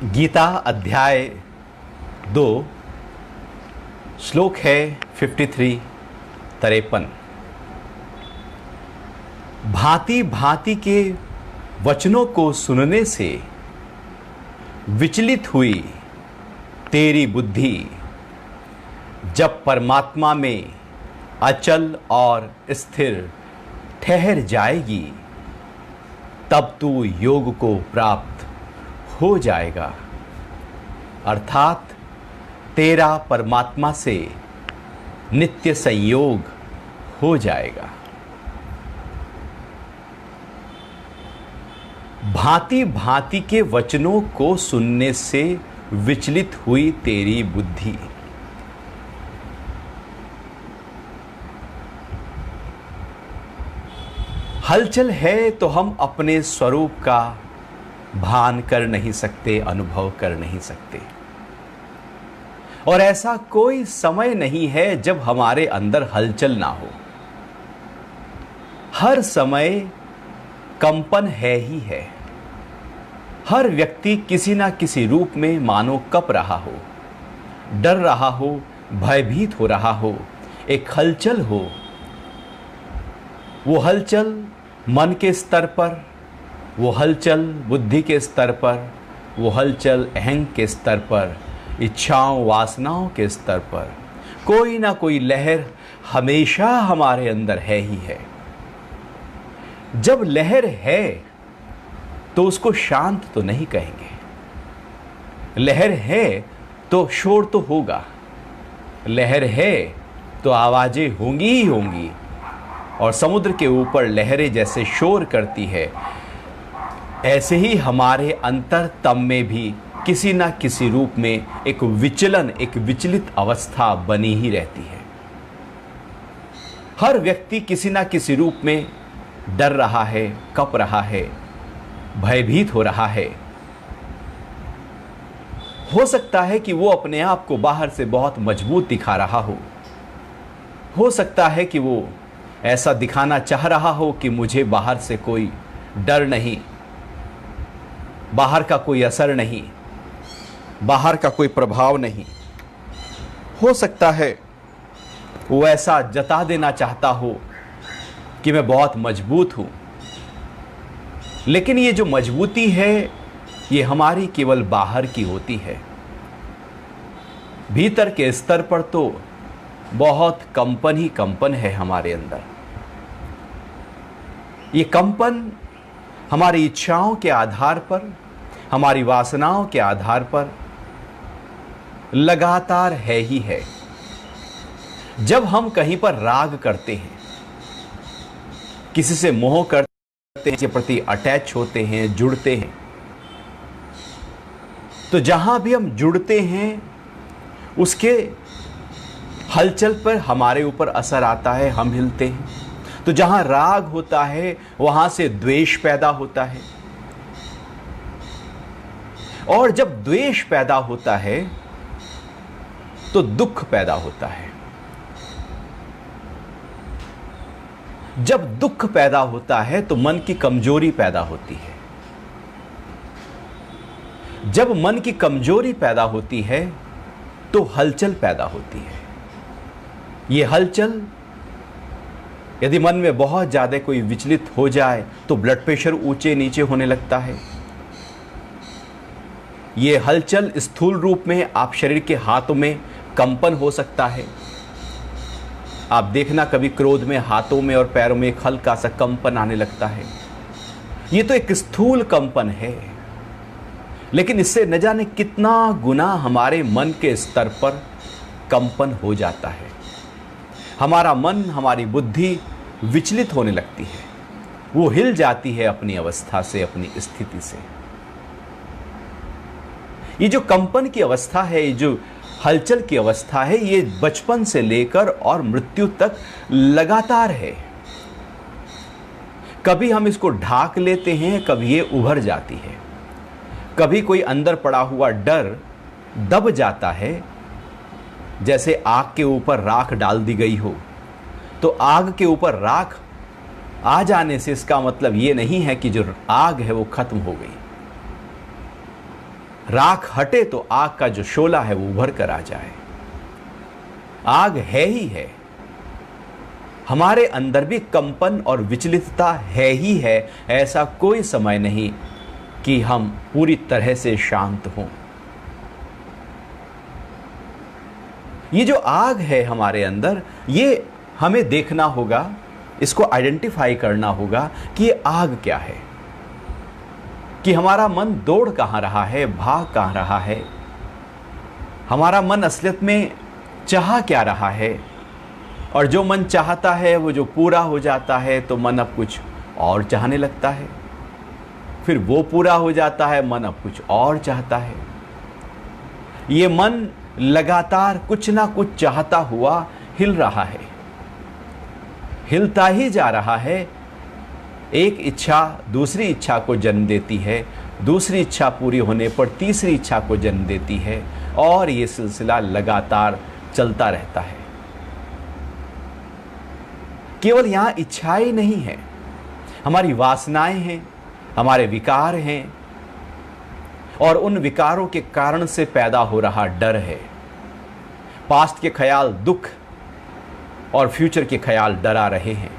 गीता अध्याय 2 श्लोक है 53 भांति भांति के वचनों को सुनने से विचलित हुई तेरी बुद्धि जब परमात्मा में अचल और स्थिर ठहर जाएगी तब तू योग को प्राप्त हो जाएगा, अर्थात तेरा परमात्मा से नित्य संयोग हो जाएगा। भांति भांति के वचनों को सुनने से विचलित हुई तेरी बुद्धि। हलचल है तो हम अपने स्वरूप का भान कर नहीं सकते, अनुभव कर नहीं सकते। और ऐसा कोई समय नहीं है जब हमारे अंदर हलचल ना हो। हर समय कंपन है ही है। हर व्यक्ति किसी ना किसी रूप में मानो कप रहा हो, डर रहा हो, भयभीत हो रहा हो, एक हलचल हो। वो हलचल मन के स्तर पर, वो हलचल बुद्धि के स्तर पर, वो हलचल अहंग के स्तर पर, इच्छाओं वासनाओं के स्तर पर कोई ना कोई लहर हमेशा हमारे अंदर है ही है। जब लहर है तो उसको शांत तो नहीं कहेंगे। लहर है तो शोर तो होगा, लहर है तो आवाजें होंगी ही होंगी। और समुद्र के ऊपर लहरें जैसे शोर करती है, ऐसे ही हमारे अंतरतम में भी किसी ना किसी रूप में एक विचलन, एक विचलित अवस्था बनी ही रहती है। हर व्यक्ति किसी ना किसी रूप में डर रहा है, कप रहा है, भयभीत हो रहा है। हो सकता है कि वो अपने आप को बाहर से बहुत मजबूत दिखा रहा हो सकता है कि वो ऐसा दिखाना चाह रहा हो कि मुझे बाहर से कोई डर नहीं, बाहर का कोई असर नहीं, बाहर का कोई प्रभाव नहीं। हो सकता है वो ऐसा जता देना चाहता हो कि मैं बहुत मजबूत हूं। लेकिन ये जो मजबूती है ये हमारी केवल बाहर की होती है। भीतर के स्तर पर तो बहुत कंपन ही कंपन है हमारे अंदर। ये कंपन हमारी इच्छाओं के आधार पर, हमारी वासनाओं के आधार पर लगातार है ही है। जब हम कहीं पर राग करते हैं, किसी से मोह करते हैं, के प्रति अटैच होते हैं, जुड़ते हैं, तो जहां भी हम जुड़ते हैं उसके हलचल पर हमारे ऊपर असर आता है, हम हिलते हैं। तो जहां राग होता है वहां से द्वेष पैदा होता है, और जब द्वेष पैदा होता है तो दुख पैदा होता है। जब दुख पैदा होता है तो मन की कमजोरी पैदा होती है। जब मन की कमजोरी पैदा होती है तो हलचल पैदा होती है। ये हलचल यदि मन में बहुत ज्यादा कोई विचलित हो जाए तो ब्लड प्रेशर ऊंचे नीचे होने लगता है। ये हलचल स्थूल रूप में आप शरीर के हाथों में कंपन हो सकता है। आप देखना कभी क्रोध में हाथों में और पैरों में एक हल्का सा कंपन आने लगता है। ये तो एक स्थूल कंपन है, लेकिन इससे न जाने कितना गुना हमारे मन के स्तर पर कंपन हो जाता है। हमारा मन, हमारी बुद्धि विचलित होने लगती है, वो हिल जाती है अपनी अवस्था से, अपनी स्थिति से। ये जो कंपन की अवस्था है, ये जो हलचल की अवस्था है, ये बचपन से लेकर और मृत्यु तक लगातार है। कभी हम इसको ढाक लेते हैं, कभी ये उभर जाती है। कभी कोई अंदर पड़ा हुआ डर दब जाता है, जैसे आग के ऊपर राख डाल दी गई हो। तो आग के ऊपर राख आ जाने से इसका मतलब ये नहीं है कि जो आग है वो खत्म हो गई। राख हटे तो आग का जो शोला है वो उभर कर आ जाए। आग है ही है, हमारे अंदर भी कंपन और विचलितता है ही है। ऐसा कोई समय नहीं कि हम पूरी तरह से शांत हों। ये जो आग है हमारे अंदर, ये हमें देखना होगा, इसको आइडेंटिफाई करना होगा कि ये आग क्या है, कि हमारा मन दौड़ कहां रहा है, भाग कहां रहा है, हमारा मन असलियत में चाह क्या रहा है। और जो मन चाहता है वो जो पूरा हो जाता है तो मन अब कुछ और चाहने लगता है, फिर वो पूरा हो जाता है, मन अब कुछ और चाहता है। ये मन लगातार कुछ ना कुछ चाहता हुआ हिल रहा है, हिलता ही जा रहा है। एक इच्छा दूसरी इच्छा को जन्म देती है, दूसरी इच्छा पूरी होने पर तीसरी इच्छा को जन्म देती है, और ये सिलसिला लगातार चलता रहता है। केवल यहां इच्छाएं नहीं है, हमारी वासनाएं हैं, हमारे विकार हैं, और उन विकारों के कारण से पैदा हो रहा डर है। पास्ट के ख्याल दुख और फ्यूचर के ख्याल डरा रहे हैं।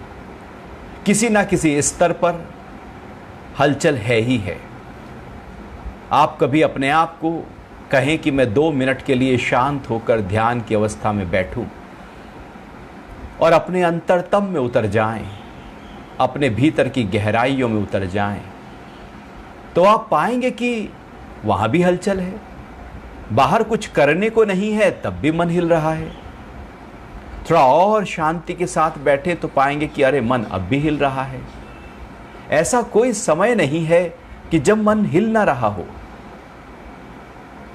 किसी ना किसी स्तर पर हलचल है ही है। आप कभी अपने आप को कहें कि मैं 2 मिनट के लिए शांत होकर ध्यान की अवस्था में बैठूं और अपने अंतरतम में उतर जाएं, अपने भीतर की गहराइयों में उतर जाएं, तो आप पाएंगे कि वहां भी हलचल है। बाहर कुछ करने को नहीं है तब भी मन हिल रहा है। थोड़ा और शांति के साथ बैठे तो पाएंगे कि अरे मन अब भी हिल रहा है। ऐसा कोई समय नहीं है कि जब मन हिल ना रहा हो।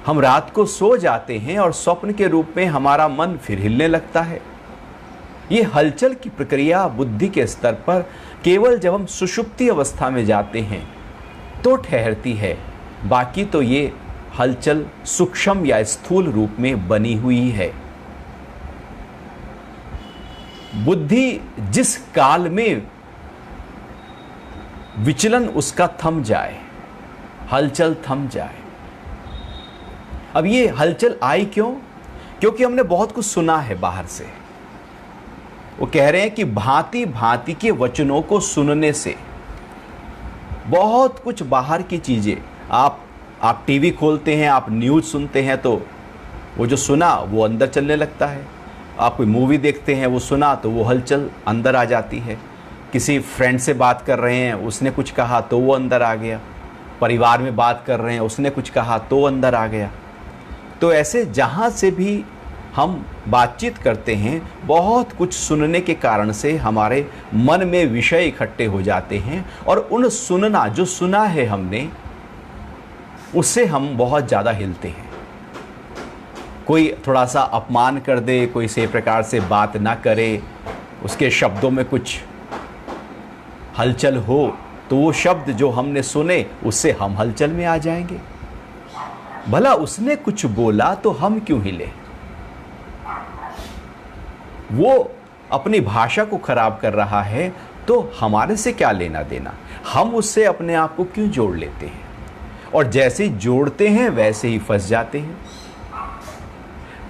हम रात को सो जाते हैं और स्वप्न के रूप में हमारा मन फिर हिलने लगता है। ये हलचल की प्रक्रिया बुद्धि के स्तर पर केवल जब हम सुषुप्ति अवस्था में जाते हैं तो ठहरती है। बाकी तो ये हलचल सूक्ष्म या स्थूल रूप में बनी हुई है। बुद्धि जिस काल में विचलन उसका थम जाए, हलचल थम जाए। अब ये हलचल आई क्यों? क्योंकि हमने बहुत कुछ सुना है बाहर से। वो कह रहे हैं कि भांति भांति के वचनों को सुनने से बहुत कुछ बाहर की चीजें, आप टीवी खोलते हैं, आप न्यूज़ सुनते हैं तो वो जो सुना वो अंदर चलने लगता है। आप कोई मूवी देखते हैं, वो सुना तो वो हलचल अंदर आ जाती है। किसी फ्रेंड से बात कर रहे हैं, उसने कुछ कहा तो वो अंदर आ गया। परिवार में बात कर रहे हैं, उसने कुछ कहा तो अंदर आ गया। तो ऐसे जहाँ से भी हम बातचीत करते हैं, बहुत कुछ सुनने के कारण से हमारे मन में विषय इकट्ठे हो जाते हैं, और उन सुनना जो सुना है हमने उससे हम बहुत ज़्यादा हिलते हैं। कोई थोड़ा सा अपमान कर दे, कोई से प्रकार से बात ना करे, उसके शब्दों में कुछ हलचल हो, तो वो शब्द जो हमने सुने उससे हम हलचल में आ जाएंगे। भला उसने कुछ बोला तो हम क्यों हिले? वो अपनी भाषा को खराब कर रहा है तो हमारे से क्या लेना देना? हम उससे अपने आप को क्यों जोड़ लेते हैं? और जैसे ही जोड़ते हैं वैसे ही फंस जाते हैं।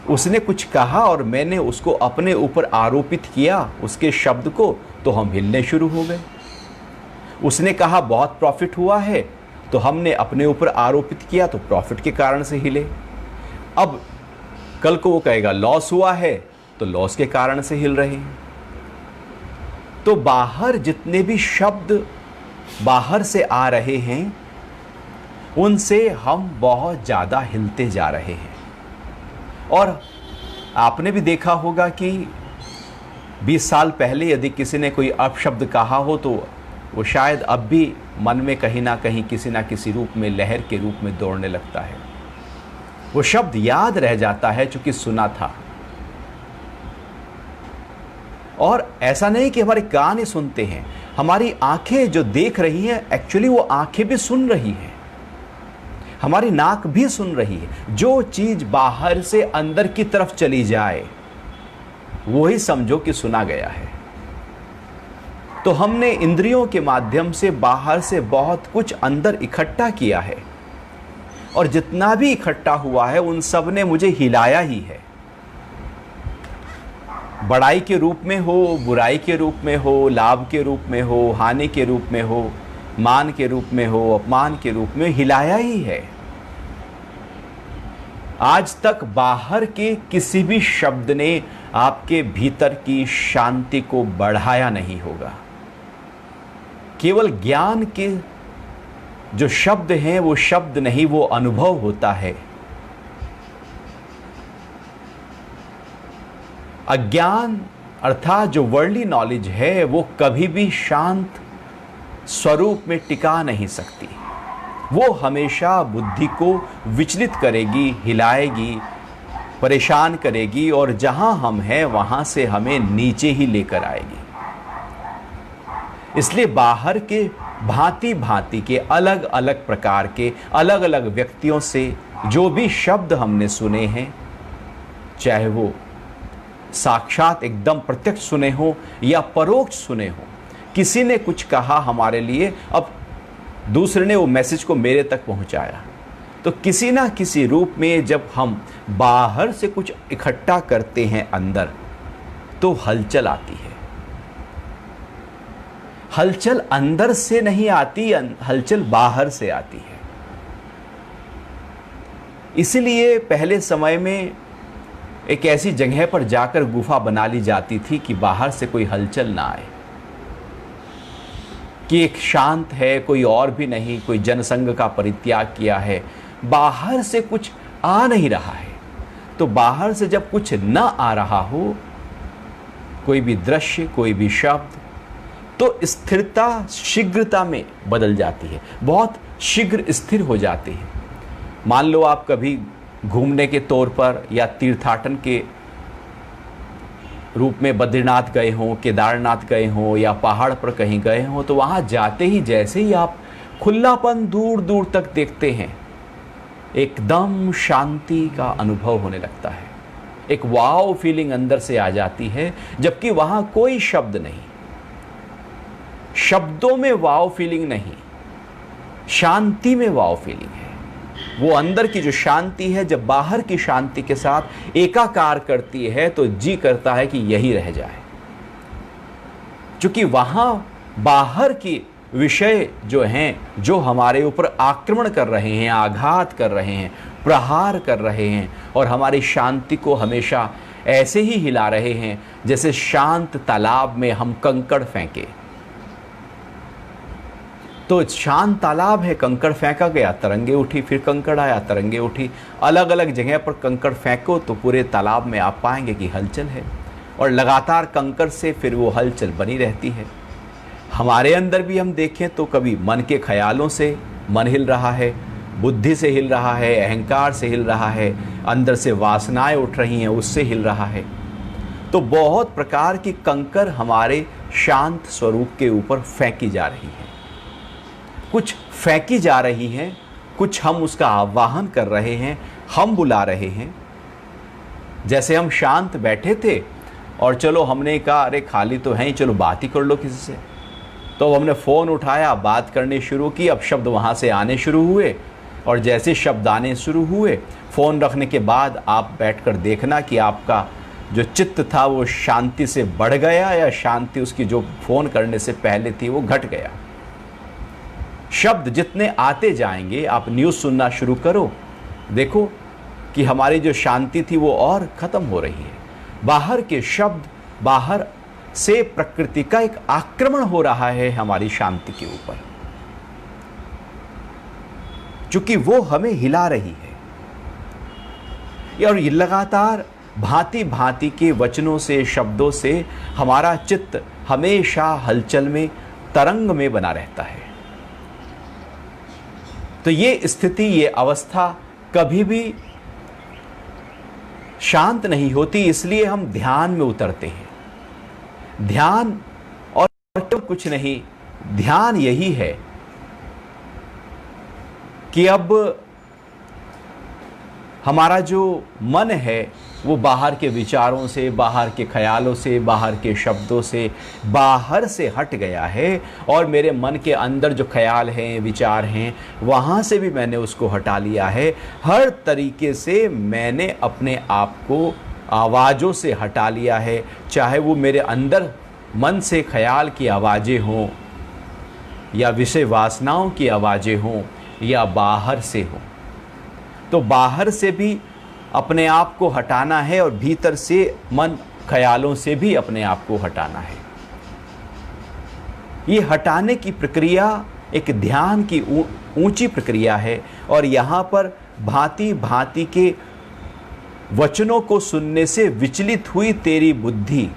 उसने कुछ कहा और मैंने उसको अपने ऊपर आरोपित किया, उसके शब्द को, तो हम हिलने शुरू हो गए। उसने कहा बहुत प्रॉफिट हुआ है, तो हमने अपने ऊपर आरोपित किया, तो प्रॉफिट के कारण से हिले। अब कल को वो कहेगा लॉस हुआ है, तो लॉस के कारण से हिल रहे हैं। तो बाहर जितने भी शब्द बाहर से आ रहे हैं उनसे हम बहुत ज़्यादा हिलते जा रहे हैं। और आपने भी देखा होगा कि 20 साल पहले यदि किसी ने कोई अपशब्द कहा हो तो वो शायद अब भी मन में कहीं ना कहीं किसी ना किसी रूप में लहर के रूप में दौड़ने लगता है। वो शब्द याद रह जाता है चूंकि सुना था। और ऐसा नहीं कि हमारे कान ही सुनते हैं, हमारी आंखें जो देख रही हैं एक्चुअली वो आंखें भी सुन रही हैं, हमारी नाक भी सुन रही है। जो चीज बाहर से अंदर की तरफ चली जाए वो ही समझो कि सुना गया है। तो हमने इंद्रियों के माध्यम से बाहर से बहुत कुछ अंदर इकट्ठा किया है और जितना भी इकट्ठा हुआ है उन सब ने मुझे हिलाया ही है। बड़ाई के रूप में हो, बुराई के रूप में हो, लाभ के रूप में हो, हानि के रूप में हो, मान के रूप में हो, अपमान के रूप में, हिलाया ही है। आज तक बाहर के किसी भी शब्द ने आपके भीतर की शांति को बढ़ाया नहीं होगा। केवल ज्ञान के जो शब्द हैं वो शब्द नहीं, वो अनुभव होता है। अज्ञान अर्थात जो वर्ल्डली नॉलेज है वो कभी भी शांत स्वरूप में टिका नहीं सकती। वो हमेशा बुद्धि को विचलित करेगी, हिलाएगी, परेशान करेगी और जहां हम हैं वहां से हमें नीचे ही लेकर आएगी। इसलिए बाहर के भांति भांति के अलग अलग प्रकार के अलग अलग व्यक्तियों से जो भी शब्द हमने सुने हैं, चाहे वो साक्षात एकदम प्रत्यक्ष सुने हो या परोक्ष सुने हो, किसी ने कुछ कहा हमारे लिए, अब दूसरे ने वो मैसेज को मेरे तक पहुंचाया, तो किसी ना किसी रूप में जब हम बाहर से कुछ इकट्ठा करते हैं अंदर, तो हलचल आती है। हलचल अंदर से नहीं आती, हलचल बाहर से आती है। इसलिए पहले समय में एक ऐसी जगह पर जाकर गुफा बना ली जाती थी कि बाहर से कोई हलचल ना आए, कि एक शांत है, कोई और भी नहीं, कोई जनसंघ का परित्याग किया है, बाहर से कुछ आ नहीं रहा है। तो बाहर से जब कुछ न आ रहा हो, कोई भी दृश्य, कोई भी शब्द, तो स्थिरता शीघ्रता में बदल जाती है, बहुत शीघ्र स्थिर हो जाती है। मान लो आप कभी घूमने के तौर पर या तीर्थाटन के रूप में बद्रीनाथ गए हों, केदारनाथ गए हों या पहाड़ पर कहीं गए हों, तो वहाँ जाते ही जैसे ही आप खुलापन दूर दूर तक देखते हैं, एकदम शांति का अनुभव होने लगता है। एक वाव फीलिंग अंदर से आ जाती है, जबकि वहाँ कोई शब्द नहीं, शब्दों में वाव फीलिंग नहीं, शांति में वाव फीलिंग है। वो अंदर की जो शांति है जब बाहर की शांति के साथ एकाकार करती है तो जी करता है कि यही रह जाए, क्योंकि वहां बाहर की विषय जो हैं, जो हमारे ऊपर आक्रमण कर रहे हैं, आघात कर रहे हैं, प्रहार कर रहे हैं और हमारी शांति को हमेशा ऐसे ही हिला रहे हैं जैसे शांत तालाब में हम कंकड़ फेंके। तो शांत तालाब है, कंकड़ फेंका गया, तरंगे उठी, फिर कंकड़ आया, तरंगे उठी, अलग अलग जगह पर कंकड़ फेंको तो पूरे तालाब में आप पाएंगे कि हलचल है और लगातार कंकड़ से फिर वो हलचल बनी रहती है। हमारे अंदर भी हम देखें तो कभी मन के ख्यालों से मन हिल रहा है, बुद्धि से हिल रहा है, अहंकार से हिल रहा है, अंदर से वासनाएं उठ रही हैं उससे हिल रहा है। तो बहुत प्रकार की कंकड़ हमारे शांत स्वरूप के ऊपर फेंकी जा रही है, कुछ फेंकी जा रही हैं, कुछ हम उसका आवाहन कर रहे हैं, हम बुला रहे हैं। जैसे हम शांत बैठे थे और चलो हमने कहा अरे खाली तो हैं ही, चलो बात ही कर लो किसी से, तो हमने फ़ोन उठाया, बात करनी शुरू की। अब शब्द वहाँ से आने शुरू हुए और जैसे शब्द आने शुरू हुए, फ़ोन रखने के बाद आप बैठकर देखना कि आपका जो चित्त था वो शांति से बढ़ गया या शांति उसकी जो फ़ोन करने से पहले थी वो घट गया। शब्द जितने आते जाएंगे, आप न्यूज़ सुनना शुरू करो, देखो कि हमारी जो शांति थी वो और ख़त्म हो रही है। बाहर के शब्द, बाहर से प्रकृति का एक आक्रमण हो रहा है हमारी शांति के ऊपर, क्योंकि वो हमें हिला रही है। और ये लगातार भांति भांति के वचनों से, शब्दों से हमारा चित्त हमेशा हलचल में, तरंग में बना रहता है। तो ये स्थिति, ये अवस्था कभी भी शांत नहीं होती, इसलिए हम ध्यान में उतरते हैं। ध्यान और कुछ नहीं, ध्यान यही है कि अब हमारा जो मन है वो बाहर के विचारों से, बाहर के ख्यालों से, बाहर के शब्दों से, बाहर से हट गया है और मेरे मन के अंदर जो ख्याल हैं, विचार हैं, वहाँ से भी मैंने उसको हटा लिया है। हर तरीके से मैंने अपने आप को आवाज़ों से हटा लिया है, चाहे वो मेरे अंदर मन से ख्याल की आवाज़ें हों या विषय वासनाओं की आवाज़ें हों या बाहर से हों। तो बाहर से भी अपने आप को हटाना है और भीतर से मन ख्यालों से भी अपने आप को हटाना है। ये हटाने की प्रक्रिया एक ध्यान की ऊंची प्रक्रिया है और यहाँ पर भांति भांति के वचनों को सुनने से विचलित हुई तेरी बुद्धि,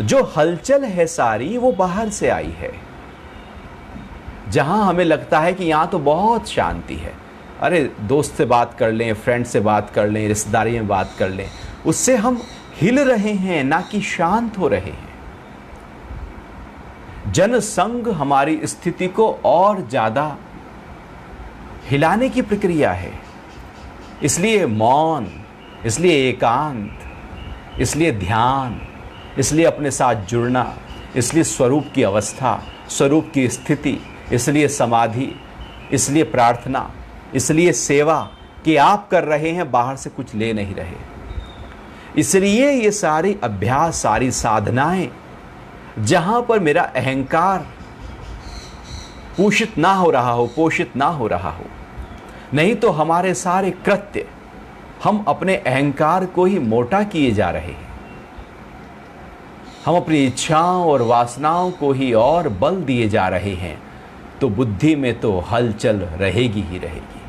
जो हलचल है सारी वो बाहर से आई है। जहां हमें लगता है कि यहां तो बहुत शांति है, अरे दोस्त से बात कर लें, फ्रेंड से बात कर लें, रिश्तेदारी में बात कर लें, उससे हम हिल रहे हैं ना कि शांत हो रहे हैं। जनसंग हमारी स्थिति को और ज्यादा हिलाने की प्रक्रिया है। इसलिए मौन, इसलिए एकांत, इसलिए ध्यान, इसलिए अपने साथ जुड़ना, इसलिए स्वरूप की अवस्था, स्वरूप की स्थिति, इसलिए समाधि, इसलिए प्रार्थना, इसलिए सेवा कि आप कर रहे हैं, बाहर से कुछ ले नहीं रहे। इसलिए ये सारी अभ्यास, सारी साधनाएं, जहां पर मेरा अहंकार पोषित ना हो रहा हो, पोषित ना हो रहा हो, नहीं तो हमारे सारे कृत्य हम अपने अहंकार को ही मोटा किए जा रहे हैं। हम अपनी इच्छाओं और वासनाओं को ही और बल दिए जा रहे हैं, तो बुद्धि में तो हलचल रहेगी ही रहेगी।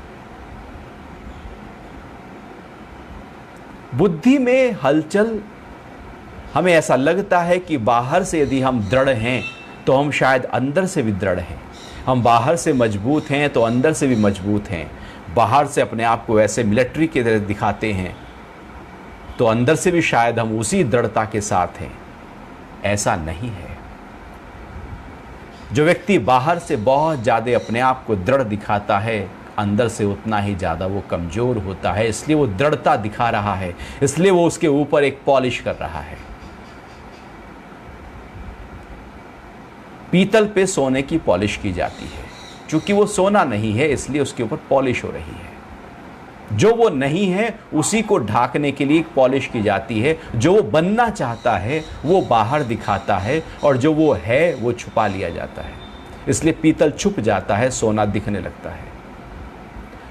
बुद्धि में हलचल, हमें ऐसा लगता है कि बाहर से यदि हम दृढ़ हैं तो हम शायद अंदर से भी दृढ़ हैं। हम बाहर से मजबूत हैं तो अंदर से भी मजबूत हैं। बाहर से अपने आप को ऐसे मिलिट्री की तरह दिखाते हैं तो अंदर से भी शायद हम उसी दृढ़ता के साथ हैं। ऐसा नहीं है। जो व्यक्ति बाहर से बहुत ज़्यादा अपने आप को दृढ़ दिखाता है, अंदर से उतना ही ज़्यादा वो कमज़ोर होता है। इसलिए वो दृढ़ता दिखा रहा है, इसलिए वो उसके ऊपर एक पॉलिश कर रहा है। पीतल पे सोने की पॉलिश की जाती है, क्योंकि वो सोना नहीं है इसलिए उसके ऊपर पॉलिश हो रही है। जो वो नहीं है उसी को ढाकने के लिए पॉलिश की जाती है। जो वो बनना चाहता है वो बाहर दिखाता है और जो वो है वो छुपा लिया जाता है। इसलिए पीतल छुप जाता है, सोना दिखने लगता है।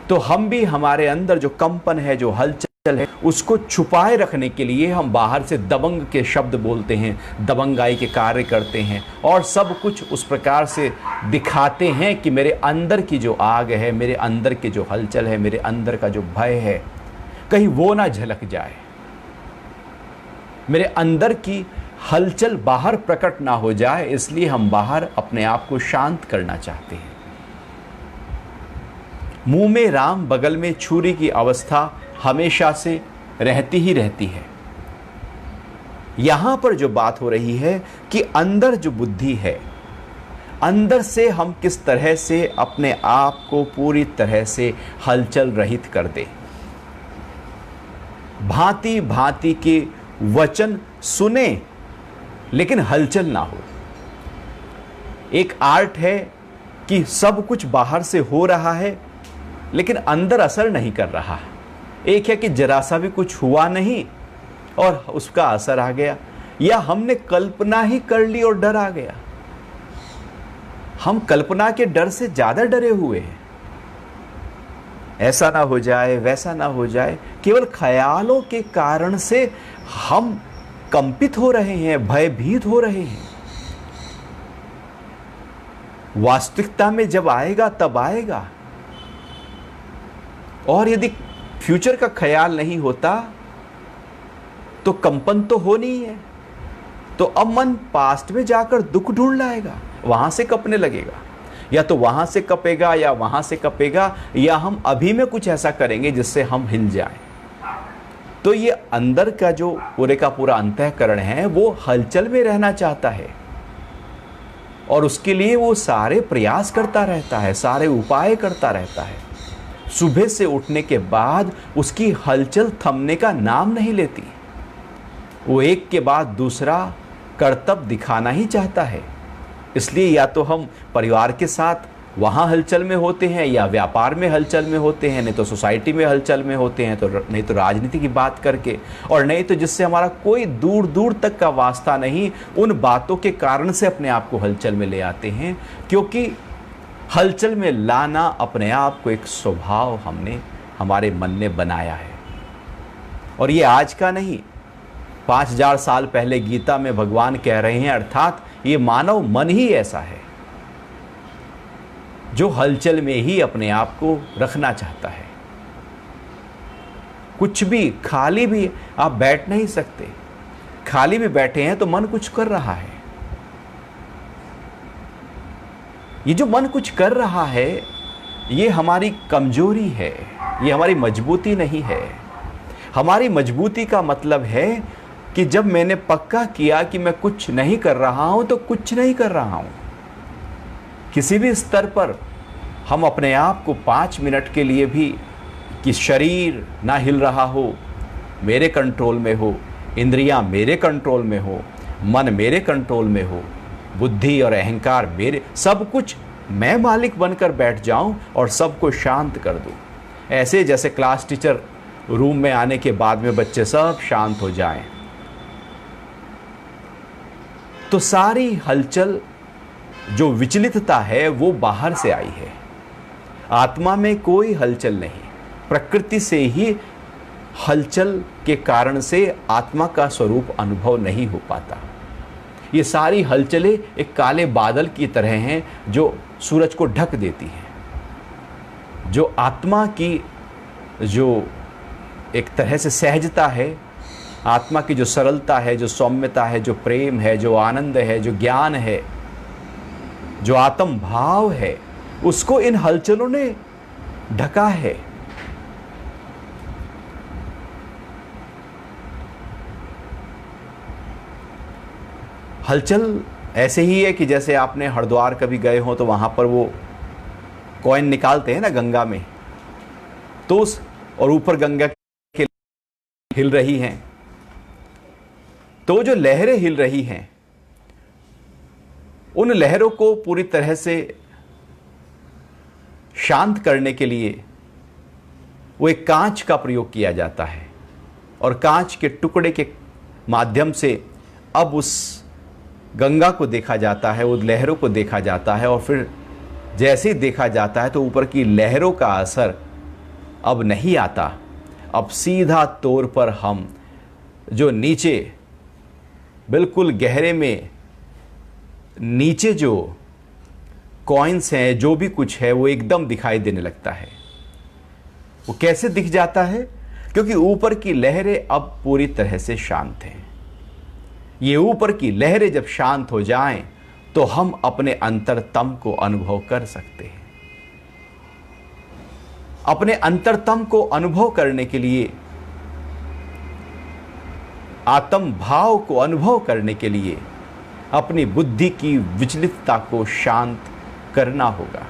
तो हम भी हमारे अंदर जो कंपन है, जो हलचल है, उसको छुपाए रखने के लिए हम बाहर से दबंग के शब्द बोलते हैं, दबंगाई के कार्य करते हैं और सब कुछ उस प्रकार से दिखाते हैं कि मेरे अंदर की जो आग है, मेरे अंदर की जो हलचल है, मेरे अंदर का जो भय है, कहीं वो ना झलक जाए, मेरे अंदर की हलचल बाहर प्रकट ना हो जाए। इसलिए हम बाहर अपने आप को शांत करना चाहते हैं। मुंह में राम बगल में छुरी की अवस्था हमेशा से रहती ही रहती है। यहां पर जो बात हो रही है कि अंदर जो बुद्धि है, अंदर से हम किस तरह से अपने आप को पूरी तरह से हलचल रहित कर दें। भांति भांति के वचन सुने लेकिन हलचल ना हो। एक आर्ट है कि सब कुछ बाहर से हो रहा है लेकिन अंदर असर नहीं कर रहा। एक है कि जरा सा भी कुछ हुआ नहीं और उसका असर आ गया, या हमने कल्पना ही कर ली और डर आ गया। हम कल्पना के डर से ज्यादा डरे हुए हैं। ऐसा ना हो जाए, वैसा ना हो जाए, केवल ख्यालों के कारण से हम कंपित हो रहे हैं, भयभीत हो रहे हैं। वास्तविकता में जब आएगा तब आएगा। और यदि फ्यूचर का ख्याल नहीं होता तो कंपन तो होनी ही है। तो अब मन पास्ट में जाकर दुख ढूंढ लाएगा, वहां से कपने लगेगा, या तो वहां से कपेगा या वहां से कपेगा, या हम अभी में कुछ ऐसा करेंगे जिससे हम हिल जाएं। तो ये अंदर का जो पूरे का पूरा अंतःकरण है वो हलचल में रहना चाहता है और उसके लिए वो सारे प्रयास करता रहता है, सारे उपाय करता रहता है। सुबह से उठने के बाद उसकी हलचल थमने का नाम नहीं लेती। वो एक के बाद दूसरा करतब दिखाना ही चाहता है। इसलिए या तो हम परिवार के साथ वहाँ हलचल में होते हैं, या व्यापार में हलचल में होते हैं, नहीं तो सोसाइटी में हलचल में होते हैं, तो नहीं तो राजनीति की बात करके, और नहीं तो जिससे हमारा कोई दूर दूर तक का वास्ता नहीं, उन बातों के कारण से अपने आप को हलचल में ले आते हैं। क्योंकि हलचल में लाना अपने आप को एक स्वभाव हमने हमारे मन ने बनाया है। और ये आज का नहीं, 5000 साल पहले गीता में भगवान कह रहे हैं, अर्थात ये मानव मन ही ऐसा है जो हलचल में ही अपने आप को रखना चाहता है। कुछ भी खाली भी आप बैठ नहीं सकते। खाली भी बैठे हैं तो मन कुछ कर रहा है। ये जो मन कुछ कर रहा है, ये हमारी कमजोरी है, ये हमारी मजबूती नहीं है। हमारी मजबूती का मतलब है कि जब मैंने पक्का किया कि मैं कुछ नहीं कर रहा हूं तो कुछ नहीं कर रहा हूं। किसी भी स्तर पर हम अपने आप को 5 मिनट के लिए भी, कि शरीर ना हिल रहा हो, मेरे कंट्रोल में हो, इंद्रियां मेरे कंट्रोल में हो, मन मेरे कंट्रोल में हो, बुद्धि और अहंकार मेरे, सब कुछ मैं मालिक बनकर बैठ जाऊं और सबको शांत कर दूं। ऐसे जैसे क्लास टीचर रूम में आने के बाद में बच्चे सब शांत हो जाएं। तो सारी हलचल, जो विचलितता है, वो बाहर से आई है। आत्मा में कोई हलचल नहीं। प्रकृति से ही हलचल के कारण से आत्मा का स्वरूप अनुभव नहीं हो पाता। ये सारी हलचलें एक काले बादल की तरह हैं जो सूरज को ढक देती हैं। जो आत्मा की जो एक तरह से सहजता है, आत्मा की जो सरलता है, जो सौम्यता है, जो प्रेम है, जो आनंद है, जो ज्ञान है, जो आत्म भाव है, उसको इन हलचलों ने ढका है। हलचल ऐसे ही है कि जैसे आपने हरिद्वार कभी गए हो तो वहां पर वो कॉइन निकालते हैं ना गंगा में, तो उस और ऊपर गंगा के हिल रही हैं, तो जो लहरें हिल रही हैं, उन लहरों को पूरी तरह से शांत करने के लिए वो एक कांच का प्रयोग किया जाता है, और कांच के टुकड़े के माध्यम से अब उस गंगा को देखा जाता है, उन लहरों को देखा जाता है, और फिर जैसे ही देखा जाता है तो ऊपर की लहरों का असर अब नहीं आता। अब सीधा तौर पर हम जो नीचे बिल्कुल गहरे में नीचे जो कॉइन्स हैं, जो भी कुछ है, वो एकदम दिखाई देने लगता है। वो कैसे दिख जाता है? क्योंकि ऊपर की लहरें अब पूरी तरह से शांत हैं। ये ऊपर की लहरें जब शांत हो जाएं तो हम अपने अंतरतम को अनुभव कर सकते हैं। अपने अंतरतम को अनुभव करने के लिए, आत्म भाव को अनुभव करने के लिए अपनी बुद्धि की विचलितता को शांत करना होगा।